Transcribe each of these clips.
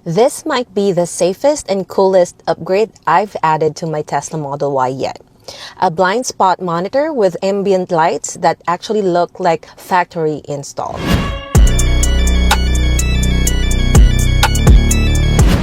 This might be the safest and coolest upgrade I've added to my Tesla Model Y yet. A blind spot monitor with ambient lights that actually look like factory installed. Hey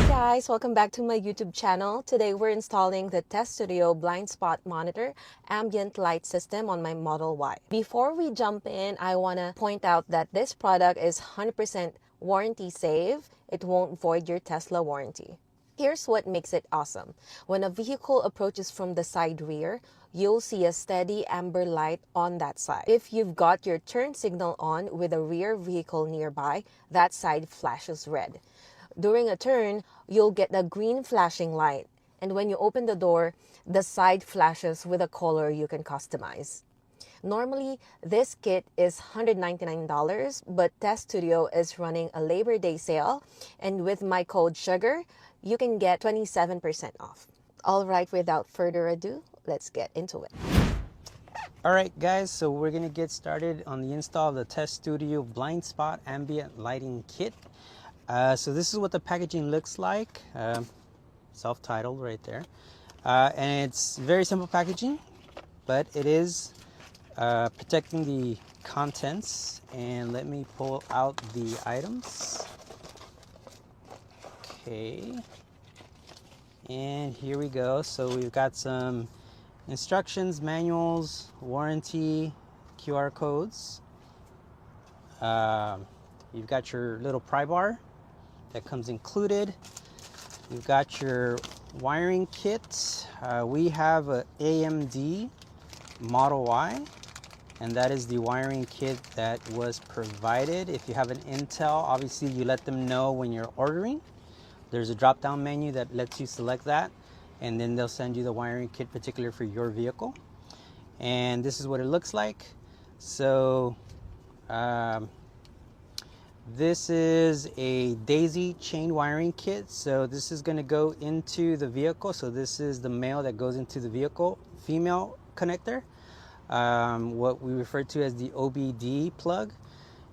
guys, welcome back to my YouTube channel. Today we're installing the TesStudio blind spot monitor ambient light system on my Model Y. Before we jump in, I want to point out that this product is 100% warranty safe. It won't void your Tesla warranty. Here's what makes it awesome. When a vehicle approaches from the side rear, you'll see a steady amber light on that side. If you've got your turn signal on with a rear vehicle nearby, that side flashes red. During a turn, you'll get a green flashing light. And when you open the door, the side flashes with a color you can customize. Normally, this kit is $199, but TesStudio is running a Labor Day sale, and with my code SUGAR, you can get 27% off. All right, without further ado, let's get into it. All right, guys, so we're gonna get started on the install of the TesStudio Blind Spot Ambient Lighting Kit. So this is what the packaging looks like, self-titled right there. And it's very simple packaging, but it is protecting the contents. And let me pull out the items. Okay, and here we go. So we've got some instructions, manuals, warranty, QR codes. You've got your little pry bar that comes included. You've got your wiring kit. We have a AMD Model Y, and that is the wiring kit that was provided. If you have an Intel, obviously you let them know when you're ordering. There's a drop-down menu that lets you select that, and then they'll send you the wiring kit particular for your vehicle. And this is what it looks like. So this is a daisy chain wiring kit. So this is going to go into the vehicle. So this is the male that goes into the vehicle, female connector, what we refer to as the OBD plug.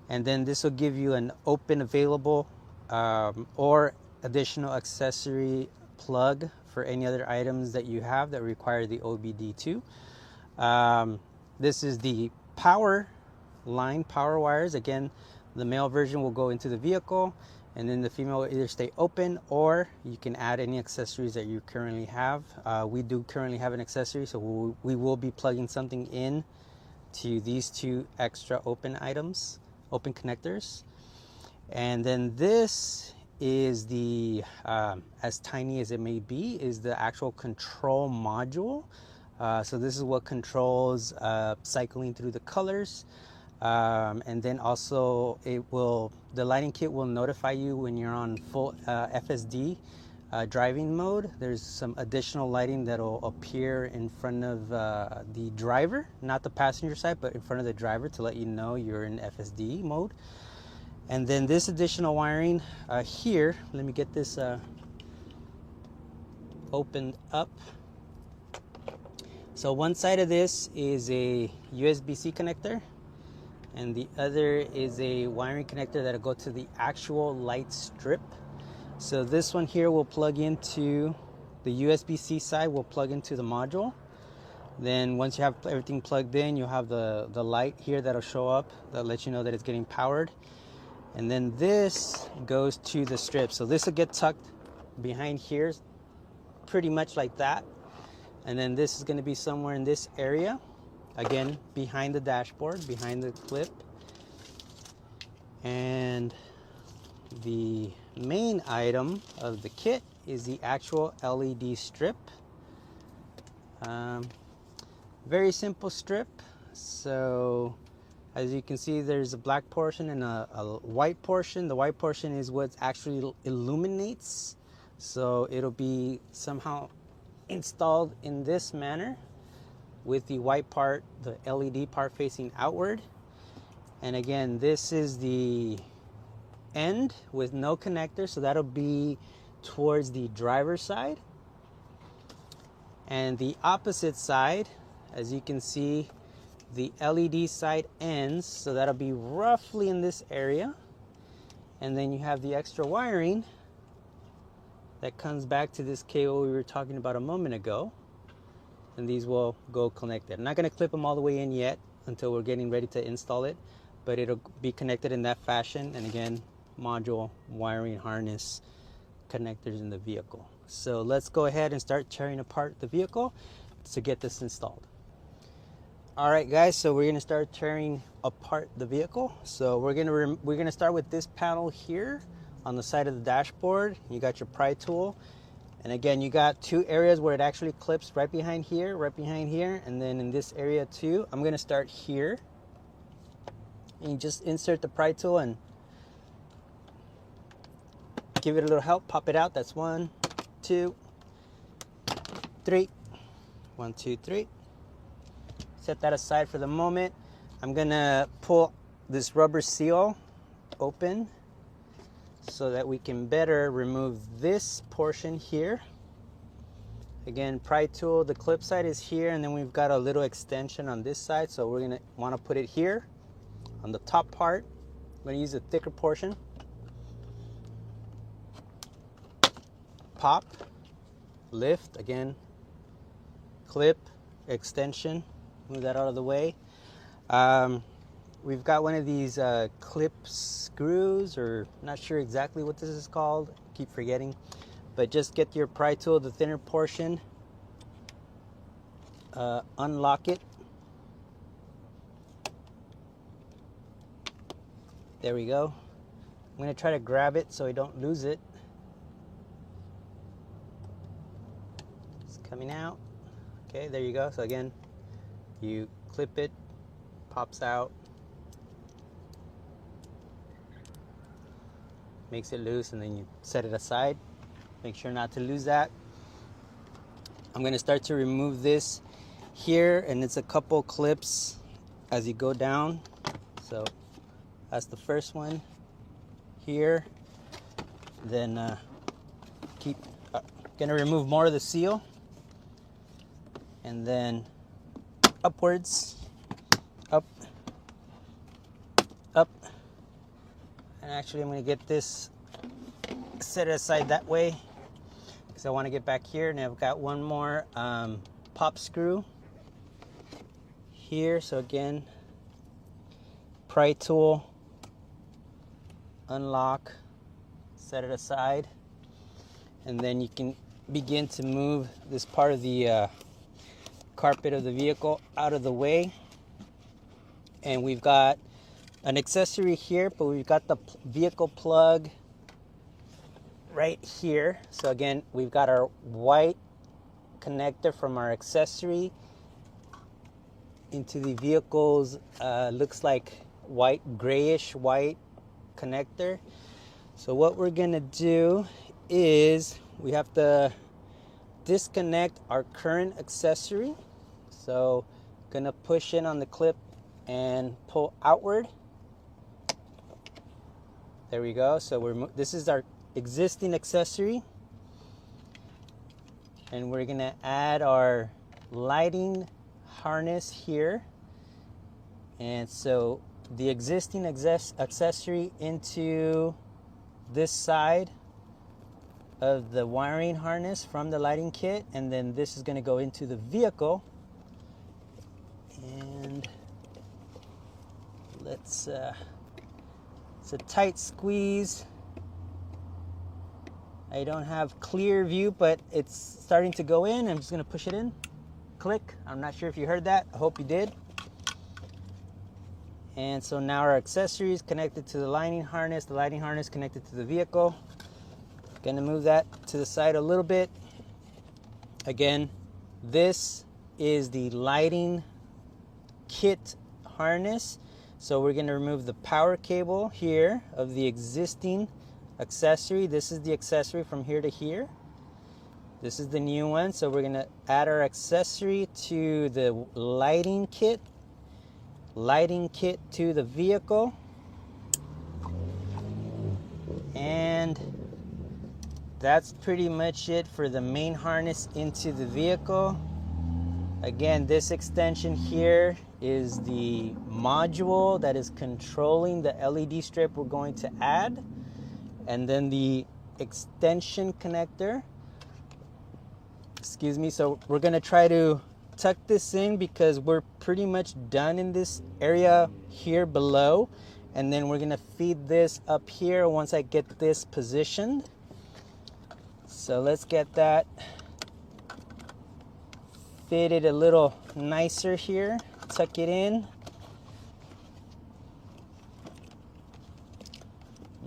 And then this will give you an open available or additional accessory plug for any other items that you have that require the OBD2. This is the power line, power wires. Again, the male version will go into the vehicle, and then the female will either stay open or you can add any accessories that you currently have. We do currently have an accessory, so we will be plugging something in to these two extra open items, open connectors. And then this is the, as tiny as it may be, is the actual control module. So this is what controls cycling through the colors. And then also the lighting kit will notify you when you're on full FSD driving mode. There's some additional lighting that will appear in front of the driver, not the passenger side, but in front of the driver to let you know you're in FSD mode. And then this additional wiring here, let me get this opened up. So one side of this is a USB-C connector, and the other is a wiring connector that'll go to the actual light strip. So this one here will plug into the USB-C side, will plug into the module. Then once you have everything plugged in, you'll have the light here that'll show up that lets you know that it's getting powered. And then this goes to the strip. So this will get tucked behind here, pretty much like that. And then this is going to be somewhere in this area, again, behind the dashboard, behind the clip. And the main item of the kit is the actual LED strip. Very simple strip. So as you can see, there's a black portion and a white portion. The white portion is what actually illuminates. So it'll be somehow installed in this manner with the white part, the LED part facing outward. And again, this is the end with no connector. So that'll be towards the driver's side. And the opposite side, as you can see, the LED side ends, so that'll be roughly in this area. And then you have the extra wiring that comes back to this cable we were talking about a moment ago, and these will go connected. I'm not going to clip them all the way in yet until we're getting ready to install it, but it'll be connected in that fashion. And again, module, wiring harness, connectors in the vehicle. So let's go ahead and start tearing apart the vehicle to get this installed. All right, guys, so we're gonna start tearing apart the vehicle. So we're gonna start with this panel here on the side of the dashboard. You got your pry tool, and again, you got two areas where it actually clips right behind here, and then in this area too. I'm gonna start here, and you just insert the pry tool and give it a little help, pop it out. That's 1, 2, 3. 1, 2, 3. Set that aside for the moment. I'm gonna pull this rubber seal open so that we can better remove this portion here. Again, pry tool, the clip side is here, and then we've got a little extension on this side, so we're gonna wanna put it here on the top part. I'm gonna use a thicker portion. Pop, lift, again, clip, extension, move that out of the way. We've got one of these clip screws, or not sure exactly what this is called, keep forgetting, but just get your pry tool, the thinner portion, unlock it. There we go. I'm gonna try to grab it so I don't lose it. It's coming out. Okay, there you go. So again, you clip it, pops out, makes it loose, and then you set it aside. Make sure not to lose that. I'm going to start to remove this here, and it's a couple clips as you go down. So that's the first one here. Then going to remove more of the seal, and then upwards, up, up. And actually I'm going to get this set it aside that way because I want to get back here. And I've got one more pop screw here. So again, pry tool, unlock, set it aside, and then you can begin to move this part of the carpet of the vehicle out of the way. And we've got an accessory here, but we've got the vehicle plug right here. So again, we've got our white connector from our accessory into the vehicle's looks like white, grayish white connector. So what we're gonna do is we have to disconnect our current accessory. So gonna push in on the clip and pull outward. There we go. So this is our existing accessory, and we're gonna add our lighting harness here. And so the existing accessory into this side of the wiring harness from the lighting kit, and then this is going to go into the vehicle. And let's it's a tight squeeze. I don't have clear view, but it's starting to go in. I'm just going to push it in. Click. I'm not sure if you heard that. I hope you did. And so now our accessory is connected to the lighting harness connected to the vehicle. Gonna move that to the side a little bit. Again, this is the lighting kit harness. So we're gonna remove the power cable here of the existing accessory. This is the accessory from here to here. This is the new one. So we're gonna add our accessory to the lighting kit to the vehicle, and that's pretty much it for the main harness into the vehicle. Again, this extension here is the module that is controlling the LED strip we're going to add, and then the extension connector. Excuse me. So we're gonna try to tuck this in because we're pretty much done in this area here below, and then we're gonna feed this up here once I get this positioned. So let's get that fitted a little nicer here. Tuck it in.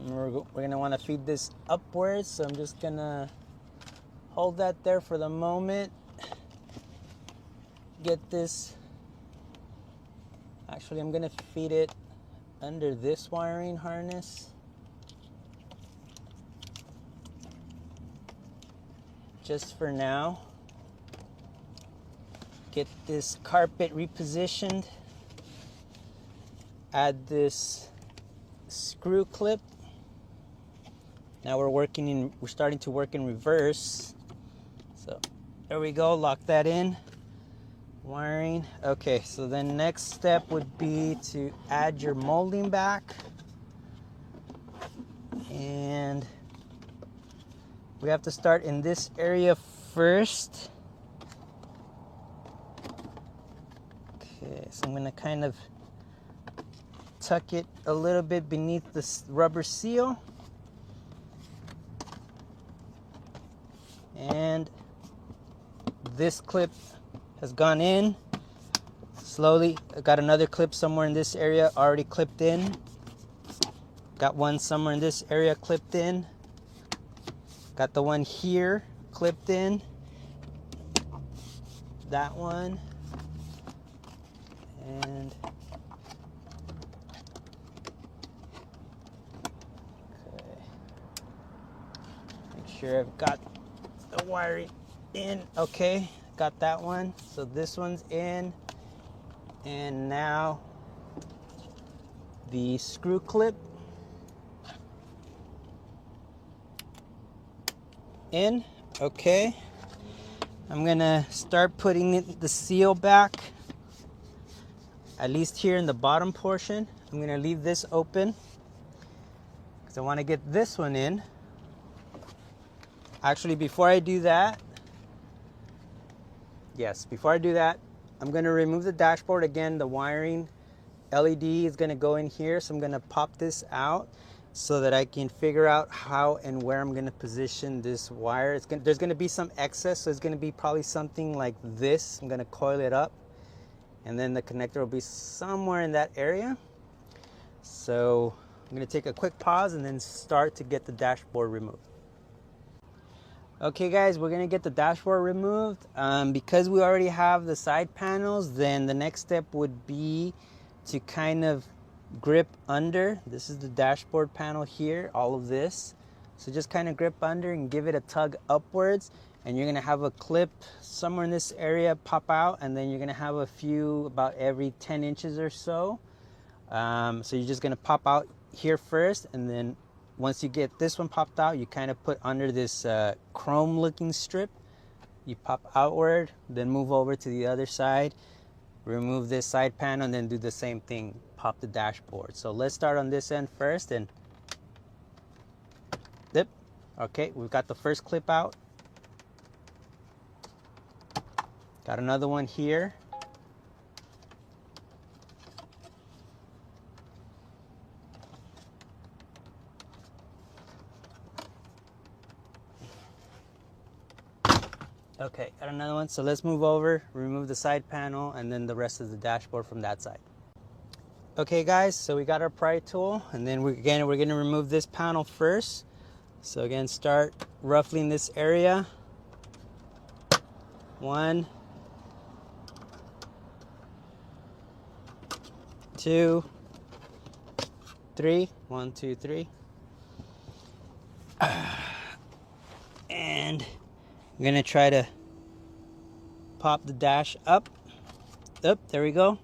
We're gonna want to feed this upwards, so I'm just gonna hold that there for the moment. Get this. Actually, I'm gonna feed it under this wiring harness. Just for now. Get this carpet repositioned. Add this screw clip. Now we're starting to work in reverse. So there we go, lock that in. Wiring. Okay, so then next step would be to add your molding back. And we have to start in this area first. Okay, so I'm gonna kind of tuck it a little bit beneath the rubber seal. And this clip has gone in. Slowly, I got another clip somewhere in this area already clipped in. Got one somewhere in this area clipped in. Got the one here clipped in. That one. And okay. Make sure I've got the wiring in. Okay, got that one. So this one's in. And now the screw clip in. Okay, I'm gonna start putting the seal back, at least here in the bottom portion. I'm gonna leave this open because I want to get this one in. Actually, before I do that, I'm gonna remove the dashboard again. The wiring LED is gonna go in here, so I'm gonna pop this out so that I can figure out how and where I'm gonna position this wire. There's gonna be some excess, so it's gonna be probably something like this. I'm gonna coil it up, and then the connector will be somewhere in that area. So I'm gonna take a quick pause and then start to get the dashboard removed. Okay guys, we're gonna get the dashboard removed. Because we already have the side panels, then the next step would be to kind of grip under. This is the dashboard panel here, all of this. So just kind of grip under and give it a tug upwards, and you're gonna have a clip somewhere in this area pop out, and then you're gonna have a few about every 10 inches or so. So you're just gonna pop out here first, and then once you get this one popped out, you kind of put under this chrome looking strip. You pop outward, then move over to the other side, remove this side panel, and then do the same thing, pop the dashboard. So let's start on this end first and dip. Okay, we've got the first clip out. Got another one here. Okay, got another one. So let's move over, remove the side panel, and then the rest of the dashboard from that side. Okay guys, so we got our pry tool, and then we're gonna remove this panel first. So again, start roughly in this area. 1, 2, 3. 1, 2, 3. And I'm gonna try to pop the dash up. There we go.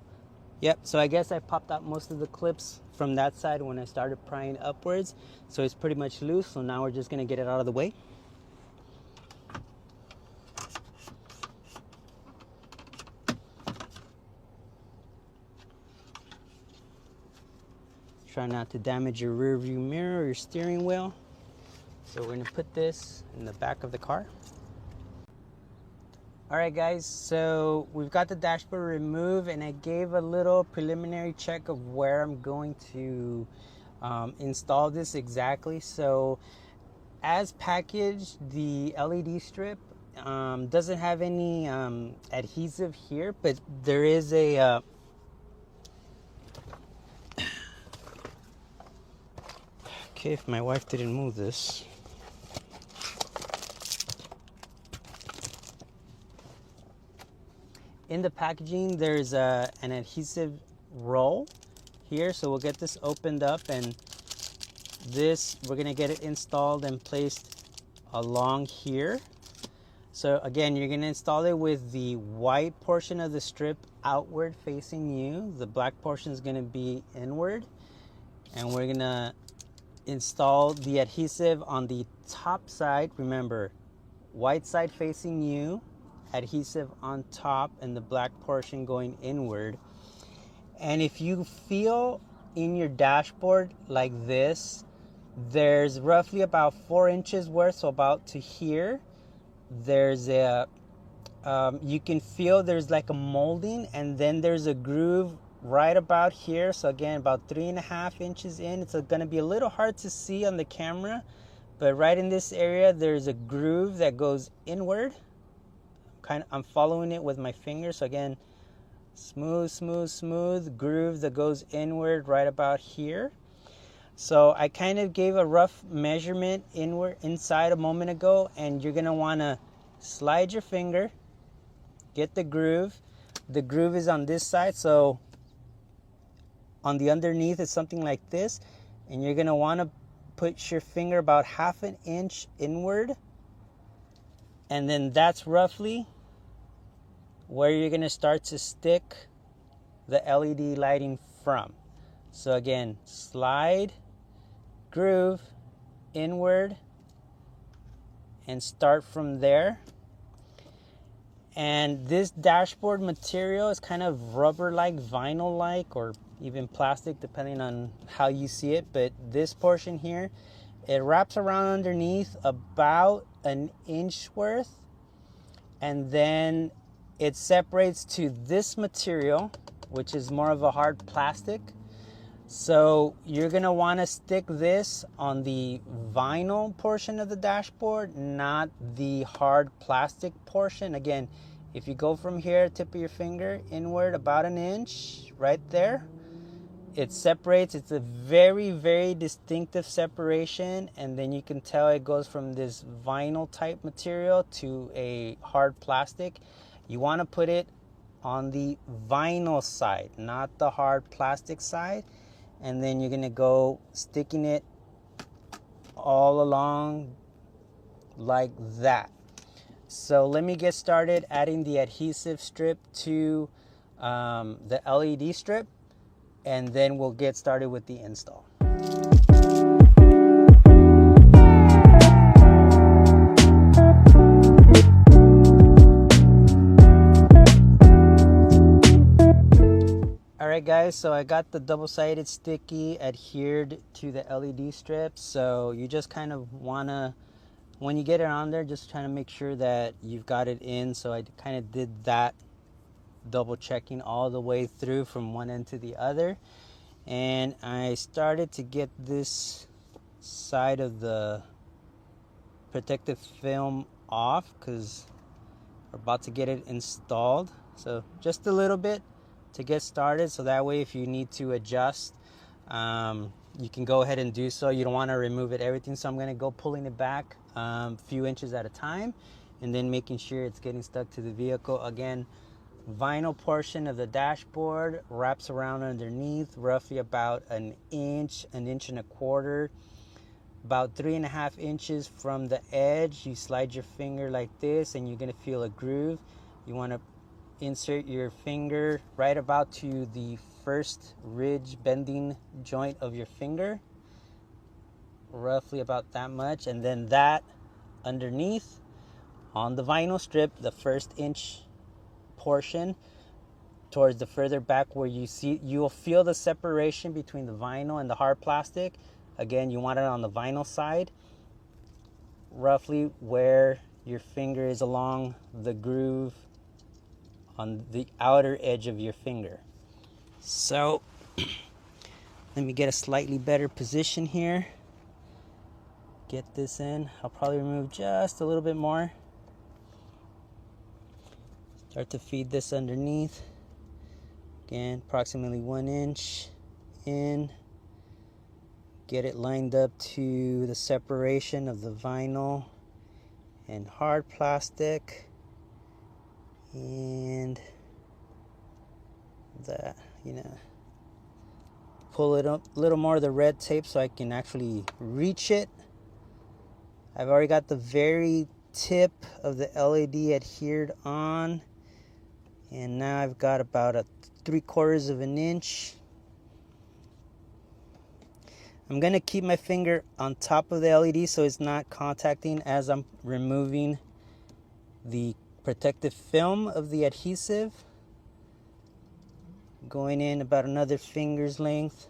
Yep, so I guess I popped out most of the clips from that side when I started prying upwards. So it's pretty much loose, so now we're just gonna get it out of the way. Try not to damage your rear view mirror or your steering wheel. So we're gonna put this in the back of the car. All right guys, so we've got the dashboard removed, and I gave a little preliminary check of where I'm going to install this exactly. So as packaged, the LED strip doesn't have any adhesive here, but there is a okay, if my wife didn't move this. In the packaging, there's an adhesive roll here, so we'll get this opened up, and this, we're gonna get it installed and placed along here. So again, you're gonna install it with the white portion of the strip outward facing you. The black portion is gonna be inward, and we're gonna install the adhesive on the top side. Remember, white side facing you, adhesive on top, and the black portion going inward. And if you feel in your dashboard like this, there's roughly about 4 inches worth, so about to here, there's a you can feel there's like a molding, and then there's a groove right about here. So again, about 3.5 inches in. It's going to be a little hard to see on the camera, but right in this area there's a groove that goes inward. I'm following it with my finger. So again, smooth groove that goes inward right about here. So I kind of gave a rough measurement inside a moment ago, and you're gonna want to slide your finger, get the groove. The groove is on this side, so on the underneath is something like this, and you're gonna want to put your finger about 1/2 inch inward, and then that's roughly where you're gonna start to stick the LED lighting from. So again, slide, groove, inward, and start from there. And this dashboard material is kind of rubber-like, vinyl-like, or even plastic, depending on how you see it. But this portion here, it wraps around underneath about 1 inch worth, and then it separates to this material, which is more of a hard plastic. So you're gonna wanna stick this on the vinyl portion of the dashboard, not the hard plastic portion. Again, if you go from here, tip of your finger inward about 1 inch, right there, it separates. It's a very distinctive separation, and then you can tell it goes from this vinyl type material to a hard plastic. You wanna put it on the vinyl side, not the hard plastic side. And then you're gonna go sticking it all along like that. So let me get started adding the adhesive strip to the LED strip, and then we'll get started with the install. Alright guys, so I got the double-sided sticky adhered to the LED strip. So you just kind of wanna, when you get it on there, just trying to make sure that you've got it in. So I kind of did that, double checking all the way through from one end to the other. And I started to get this side of the protective film off because we're about to get it installed. So just a little bit to get started, so that way if you need to adjust, you can go ahead and do so. You don't want to remove it everything, so I'm going to go pulling it back a few inches at a time, and then making sure it's getting stuck to the vehicle. Again, vinyl portion of the dashboard wraps around underneath, roughly about 1 inch, 1.25 inches, about 3.5 inches from the edge. You slide your finger like this, and you're going to feel a groove. You want to insert your finger right about to the first ridge bending joint of your finger, roughly about that much, and then that underneath on the vinyl strip, the 1st inch portion towards the further back where you'll feel the separation between the vinyl and the hard plastic. Again, you want it on the vinyl side. roughly where your finger is along the groove on the outer edge of your finger. So let me get a slightly better position here. Get this in. I'll probably remove just a little bit more. Start to feed this underneath. Again, approximately 1 inch in. Get it lined up to the separation of the vinyl and hard plastic. And that, pull it up a little more of the red tape so I can actually reach it. I've already got the very tip of the LED adhered on, and now I've got about a 3/4 of an inch. I'm gonna keep my finger on top of the LED so it's not contacting as I'm removing the protective film of the adhesive. Going in about another finger's length,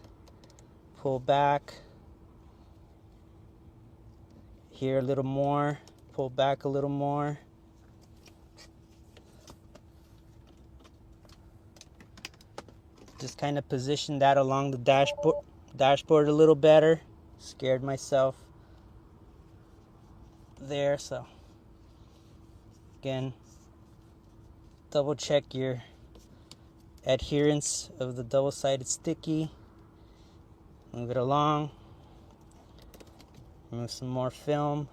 pull back. Here a little more, pull back a little more. Just kind of position that along the dashboard a little better. Scared myself there, so again, double check your adherence of the double-sided sticky. Move it along. Remove some more film.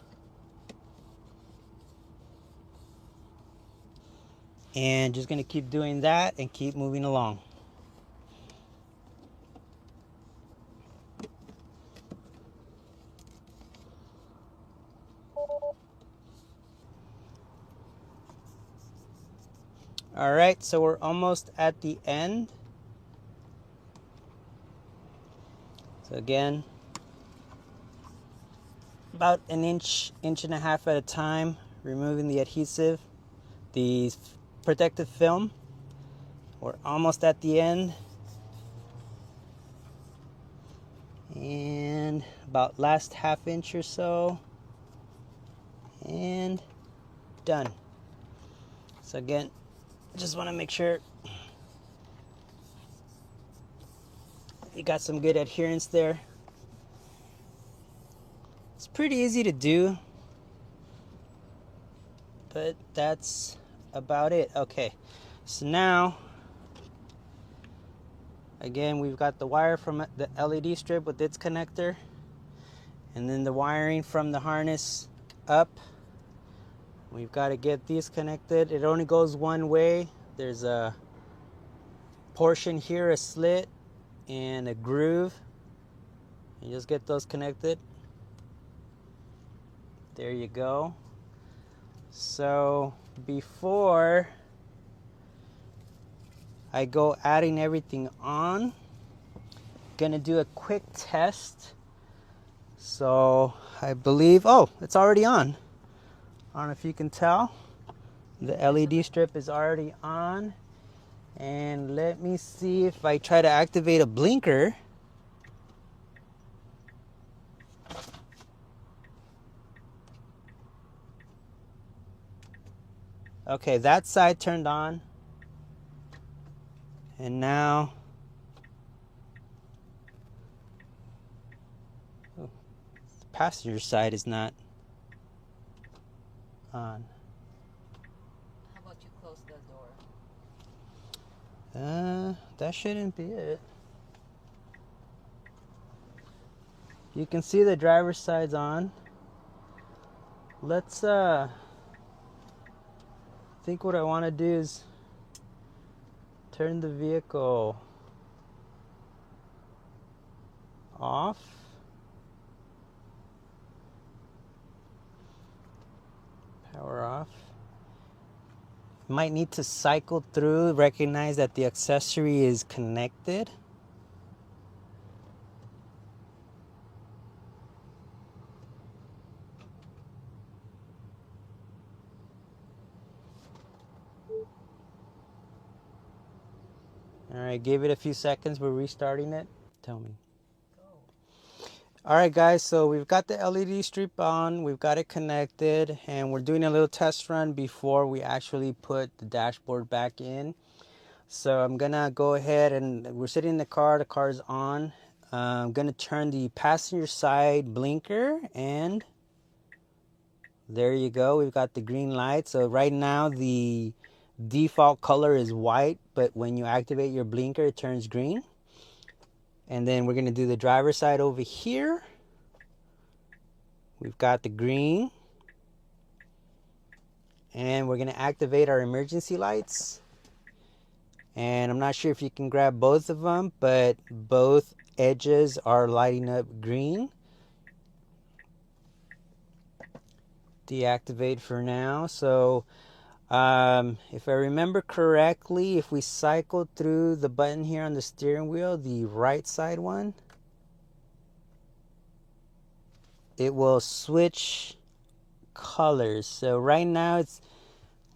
And just gonna keep doing that and keep moving along. All right, so we're almost at the end. So again, about an inch, inch and a half at a time, removing the adhesive, the protective film. We're almost at the end. And about last half inch or so. And done. So again, just want to make sure you got some good adherence there. It's pretty easy to do, but that's about it. Okay, so now again, we've got the wire from the LED strip with its connector, and then the wiring from the harness up. We've got to get these connected. It only goes one way. There's a portion here, a slit and a groove. You just get those connected. There you go. So before I go adding everything on, gonna do a quick test. So I believe, oh, it's already on. I don't know if you can tell. The LED strip is already on. And let me see if I try to activate a blinker. Okay, that side turned on. And now, oh, the passenger side is not on. How about you close the door? That shouldn't be it. You can see the driver's side's on. Let's I think what I want to do is turn the vehicle off. Power off. Might need to cycle through, recognize that the accessory is connected. All right, give it a few seconds. We're restarting it. Tell me. All right, guys, so we've got the LED strip on, we've got it connected, and we're doing a little test run before we actually put the dashboard back in. So I'm gonna go ahead, and we're sitting in the car's on. I'm gonna turn the passenger side blinker, and there you go, we've got the green light. So right now the default color is white, but when you activate your blinker, it turns green. And then we're gonna do the driver's side over here. We've got the green. And we're gonna activate our emergency lights. And I'm not sure if you can grab both of them, but both edges are lighting up green. Deactivate for now. So if I remember correctly, if we cycle through the button here on the steering wheel, the right side one, it will switch colors. So right now it's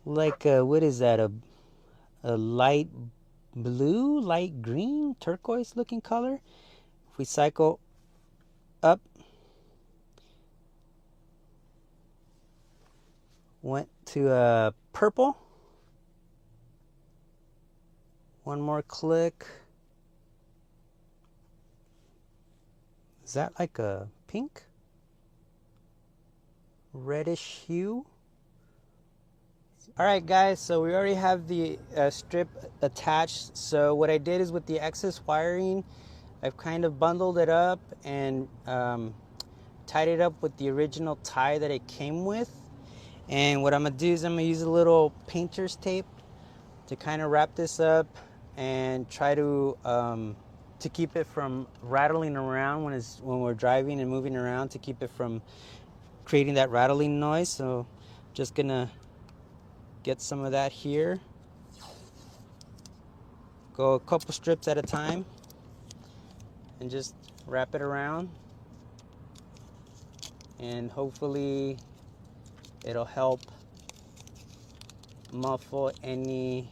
like what is that, a light blue, light green, turquoise looking color. If we cycle up, went to purple. One more click. Is that like a pink? Reddish hue. All right, guys, so we already have the strip attached. So what I did is, with the excess wiring, I've kind of bundled it up and tied it up with the original tie that it came with. And what I'm gonna do is I'm gonna use a little painter's tape to kind of wrap this up and try to keep it from rattling around when we're driving and moving around, to keep it from creating that rattling noise. So just gonna get some of that here. Go a couple strips at a time and just wrap it around, and hopefully it'll help muffle any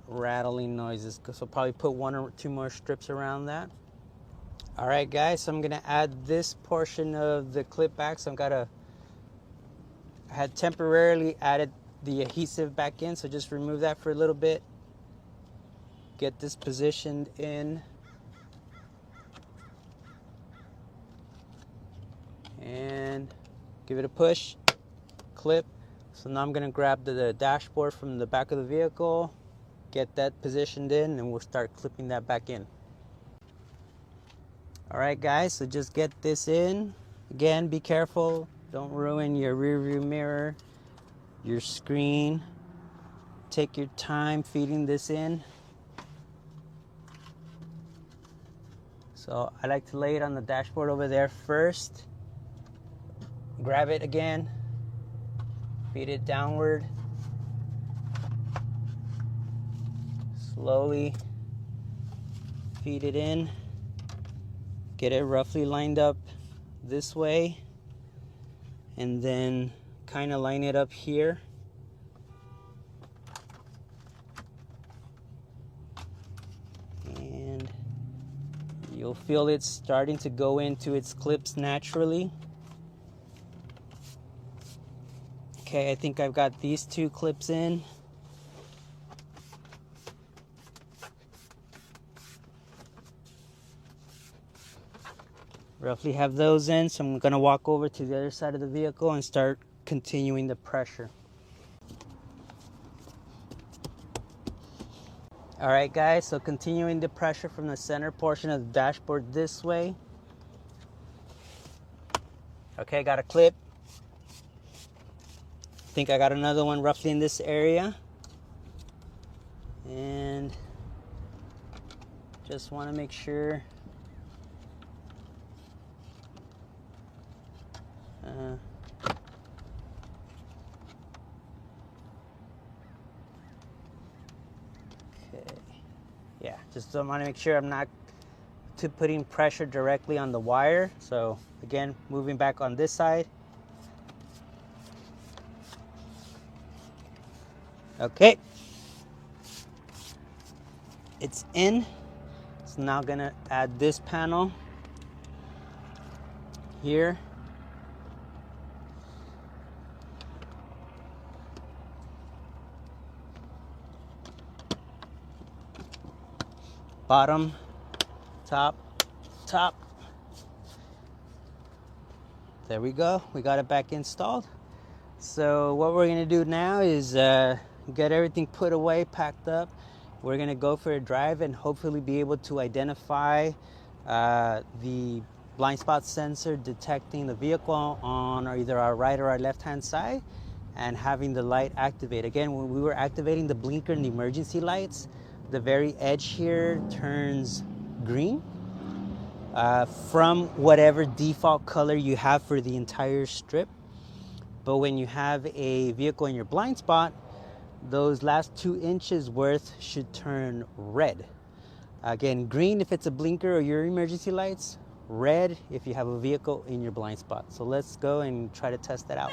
rattling noises. So I'll probably put 1 or 2 more strips around that. All right, guys, so I'm gonna add this portion of the clip back. So I had temporarily added the adhesive back in, so just remove that for a little bit. Get this positioned in. And give it a push, clip. So now I'm gonna grab the dashboard from the back of the vehicle, get that positioned in, and we'll start clipping that back in. All right, guys, so just get this in. Again, be careful, don't ruin your rear view mirror, your screen. Take your time feeding this in. So I like to lay it on the dashboard over there first. Grab it again, feed it downward. Slowly feed it in. Get it roughly lined up this way, and then kind of line it up here. And you'll feel it starting to go into its clips naturally. Okay, I think I've got these 2 clips in. Roughly have those in, so I'm gonna walk over to the other side of the vehicle and start continuing the pressure. All right, guys, so continuing the pressure from the center portion of the dashboard this way. Okay, got a clip. I think I got another one roughly in this area. And just want to make sure okay, yeah, just want to make sure I'm not putting pressure directly on the wire. So again, moving back on this side. Okay, it's in. So now gonna add this panel. here. Bottom, top, top. There we go. We got it back installed. So what we're gonna do now is get everything put away, packed up. We're gonna go for a drive and hopefully be able to identify the blind spot sensor detecting the vehicle on either our right or our left hand side and having the light activate. Again, when we were activating the blinker and the emergency lights, the very edge here turns green from whatever default color you have for the entire strip. But when you have a vehicle in your blind spot, those last 2 inches worth should turn red. Again, green if it's a blinker or your emergency lights, red if you have a vehicle in your blind spot. So let's go and try to test that out.